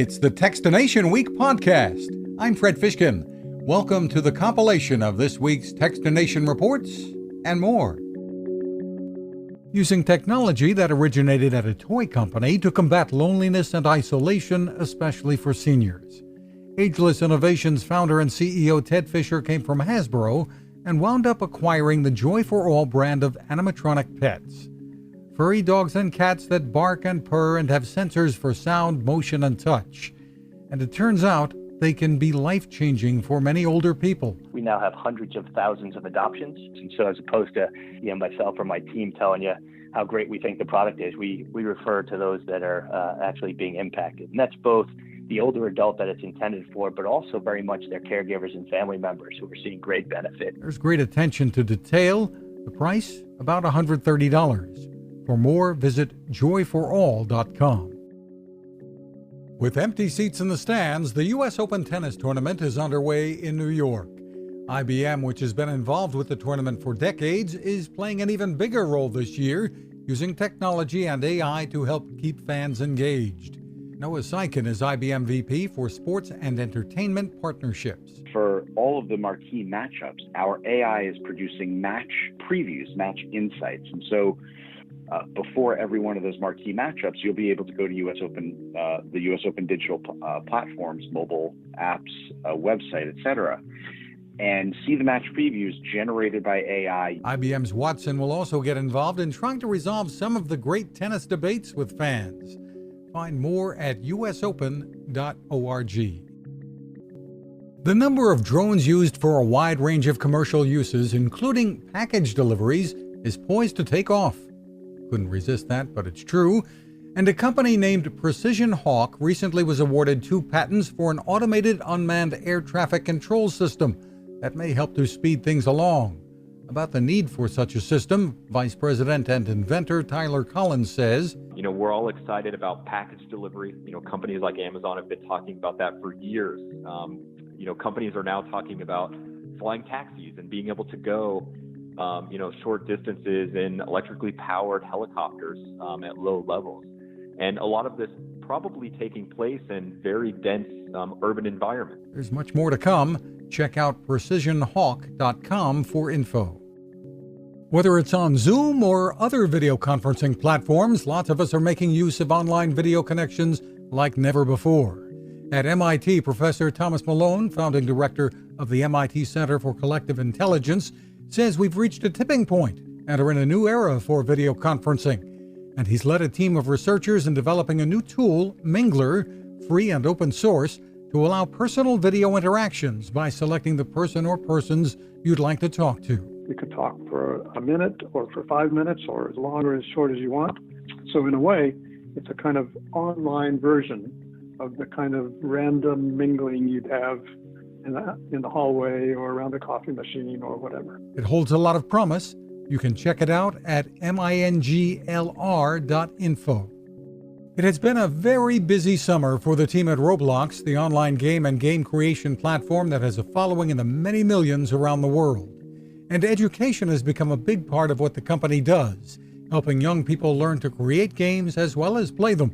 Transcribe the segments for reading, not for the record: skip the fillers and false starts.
It's the Techstination Week podcast. I'm Fred Fishkin. Welcome to the compilation of this week's Techstination reports and more. Using technology that originated at a toy company to combat loneliness and isolation, especially for seniors. Ageless Innovations founder and CEO Ted Fisher came from Hasbro and wound up acquiring the Joy for All brand of animatronic pets. Furry dogs and cats that bark and purr and have sensors for sound, motion, and touch. And it turns out they can be life-changing for many older people. We now have hundreds of thousands of adoptions. And so as opposed to myself or my team telling you how great we think the product is, we refer to those that are actually being impacted. And that's both the older adult that it's intended for, but also very much their caregivers and family members who are seeing great benefit. There's great attention to detail. The price, about $130. For more, visit joyforall.com. With empty seats in the stands, the U.S. Open Tennis Tournament is underway in New York. IBM, which has been involved with the tournament for decades, is playing an even bigger role this year, using technology and AI to help keep fans engaged. Noah Seiken is IBM VP for Sports and Entertainment Partnerships. For all of the marquee matchups, our AI is producing match previews, match insights. And so before every one of those marquee matchups, you'll be able to go to the U.S. Open digital platforms, mobile apps, website, etc., and see the match previews generated by AI. IBM's Watson will also get involved in trying to resolve some of the great tennis debates with fans. Find more at usopen.org. The number of drones used for a wide range of commercial uses, including package deliveries, is poised to take off. Couldn't resist that, but it's true. And a company named Precision Hawk recently was awarded 2 patents for an automated unmanned air traffic control system that may help to speed things along. About the need for such a system, Vice President and inventor Tyler Collins says, we're all excited about package delivery. Companies like Amazon have been talking about that for years. Companies are now talking about flying taxis and being able to go short distances in electrically powered helicopters at low levels. And a lot of this probably taking place in very dense urban environments. There's much more to come. Check out precisionhawk.com for info. Whether it's on Zoom or other video conferencing platforms, lots of us are making use of online video connections like never before. At MIT, Professor Thomas Malone, founding director of the MIT Center for Collective Intelligence, says we've reached a tipping point and are in a new era for video conferencing. And he's led a team of researchers in developing a new tool, Mingler, free and open source, to allow personal video interactions by selecting the person or persons you'd like to talk to. You could talk for a minute or for 5 minutes or as long or as short as you want. So in a way, it's a kind of online version of the kind of random mingling you'd have in the hallway or around a coffee machine or whatever. It holds a lot of promise. You can check it out at minglr.info. It has been a very busy summer for the team at Roblox, the online game and game creation platform that has a following in the many millions around the world. And education has become a big part of what the company does, helping young people learn to create games as well as play them.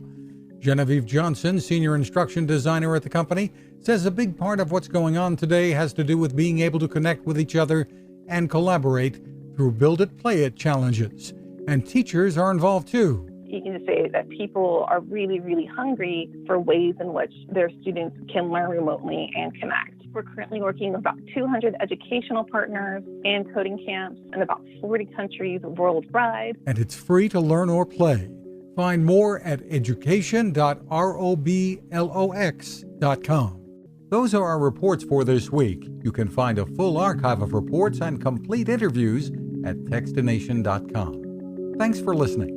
Genevieve Johnson, senior instruction designer at the company, says a big part of what's going on today has to do with being able to connect with each other and collaborate through Build It, Play It challenges. And teachers are involved too. You can say that people are really, really hungry for ways in which their students can learn remotely and connect. We're currently working with about 200 educational partners and coding camps in about 40 countries worldwide. And it's free to learn or play. Find more at education.roblox.com. Those are our reports for this week. You can find a full archive of reports and complete interviews at Techstination.com. Thanks for listening.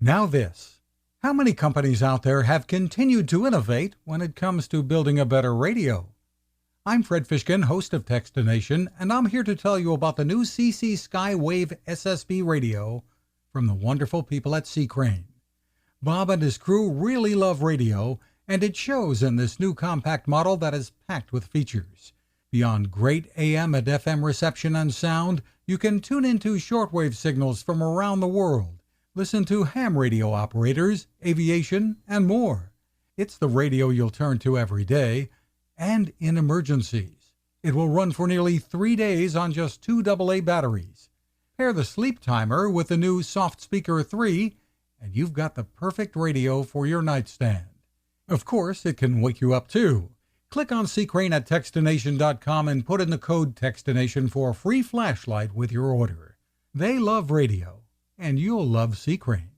Now this. How many companies out there have continued to innovate when it comes to building a better radio? I'm Fred Fishkin, host of Techstination, and I'm here to tell you about the new CC Skywave SSB radio from the wonderful people at C. Crane. Bob and his crew really love radio, and it shows in this new compact model that is packed with features. Beyond great AM and FM reception and sound, you can tune into shortwave signals from around the world, listen to ham radio operators, aviation, and more. It's the radio you'll turn to every day and in emergencies. It will run for nearly 3 days on just 2 AA batteries. Pair the sleep timer with the new Soft Speaker 3, and you've got the perfect radio for your nightstand. Of course, it can wake you up too. Click on Seacrane at Techstination.com and put in the code Techstination for a free flashlight with your order. They love radio, and you'll love Seacrane.